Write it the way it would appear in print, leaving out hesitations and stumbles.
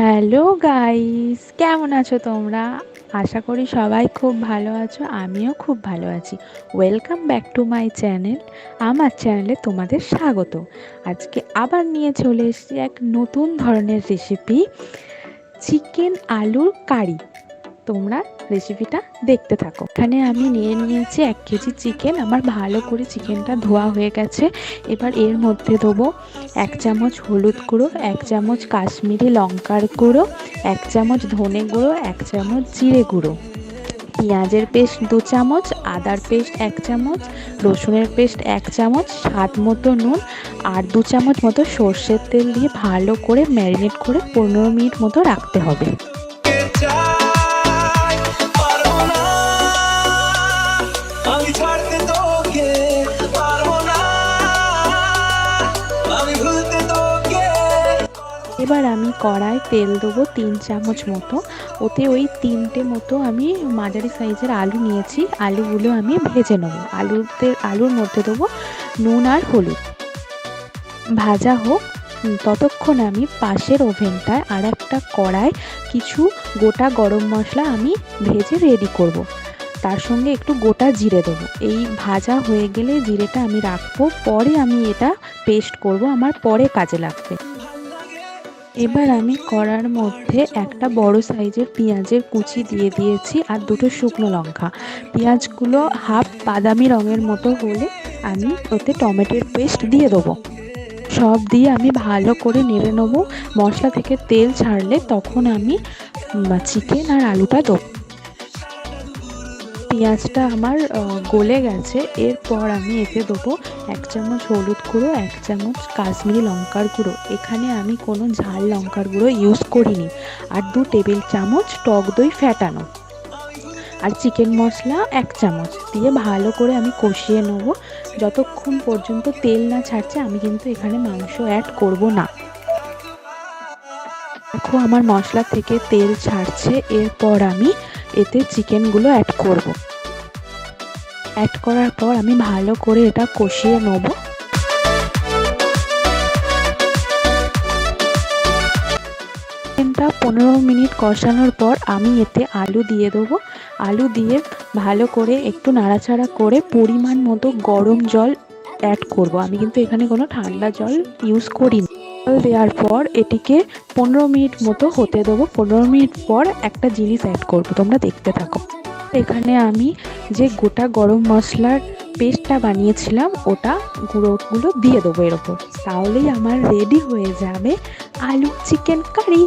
Hello guys, কেমন আছো তোমরা? আশা করি সবাই খুব ভালো আছো। আমিও খুব ভালো আছি। Welcome back to my channel. আমার চ্যানেলে তোমাদের স্বাগত। আজকে আবার নিয়ে চলে এসেছি এক নতুন ধরনের রেসিপি, চিকেন আলুর কারি। তোমরা রেসিপিটা দেখতে থাকো। এখানে আমি নিয়ে নিয়েছি 1 কেজি চিকেন। আমার ভালো করে চিকেনটা ধোয়া হয়ে গেছে। এবার এর মধ্যে দেবো 1 চামচ হলুদ গুঁড়ো, 1 চামচ কাশ্মীরি লঙ্কার গুঁড়ো, 1 চামচ ধনে গুঁড়ো, 1 চামচ জিরে গুঁড়ো, পেঁয়াজের পেস্ট 2 চামচ, আদার পেস্ট 1 চামচ, রসুনের পেস্ট 1 চামচ, স্বাদ মতো নুন আর 2 চামচ মতো সর্ষের তেল দিয়ে ভালো করে ম্যারিনেট করে 15 মিনিট মতো রাখতে হবে। এবার আমি কড়ায় তেল দেবো 3 চামচ মতো। ওতে ওই 3টে মতো আমি মাঝারি সাইজের আলু নিয়েছি। আলুগুলো আমি ভেজে নেবো। আলুর মধ্যে দেবো নুন আর হলুদ। ভাজা হোক ততক্ষণ আমি পাশের ওভেনটায় আর একটা কড়ায় কিছু গোটা গরম মশলা আমি ভেজে রেডি করব। তার সঙ্গে একটু গোটা জিরে দেবো। এই ভাজা হয়ে গেলে জিরেটা আমি রাখবো, পরে আমি এটা পেস্ট করব, আমার পরে কাজে লাগবে। এবার আমি কড়ার মধ্যে একটা বড় সাইজের পেঁয়াজের কুচি দিয়ে দিয়েছি আর 2টো শুকনো লঙ্কা। পেঁয়াজগুলো হাফ বাদামি রঙের মতো হলে আমি ওতে টমেটোর পেস্ট দিয়ে দেবো। সব দিয়ে আমি ভালো করে নেড়ে নেবো। মশলা থেকে তেল ছাড়লে তখন আমি চিকেন আর আলুটা দেবো। পেঁয়াজটা আমার গলে গেছে। এরপর আমি এতে দেবো 1 চামচ হলুদ গুঁড়ো, 1 চামচ কাশ্মীরি লঙ্কার গুঁড়ো। এখানে আমি কোনো ঝাল লঙ্কার গুঁড়ো ইউজ করিনি। আর 2 টেবিল চামচ টক দই ফ্যাটানো আর চিকেন মশলা 1 চামচ দিয়ে ভালো করে আমি কষিয়ে নেবো যতক্ষণ পর্যন্ত তেল না ছাড়ছে। আমি কিন্তু এখানে মাংস অ্যাড করব না। দেখো আমার মশলা থেকে তেল ছাড়ছে। এরপর আমি এতে চিকেনগুলো অ্যাড করব। অ্যাড করার পর আমি ভালো করে এটা কষিয়ে নেব। চিকেনটা 15 মিনিট কষানোর পর আমি এতে আলু দিয়ে দেবো। আলু দিয়ে ভালো করে একটু নাড়াচাড়া করে পরিমাণ মতো গরম জল অ্যাড করব। আমি কিন্তু এখানে কোনো ঠান্ডা জল ইউজ করিনি। জল দেওয়ার পর এটিকে 15 মিনিট মতো হতে দেবো। 15 মিনিট পর একটা জিনিস অ্যাড করব, তোমরা দেখতে থাকো। এখানে আমি যে গোটা গরম মশলার পেস্টটা বানিয়েছিলাম গুঁড়োগুলো দিয়ে দেবো এর ওপর। তাহলেই আমার রেডি হয়ে যাবে আলু চিকেন কারি।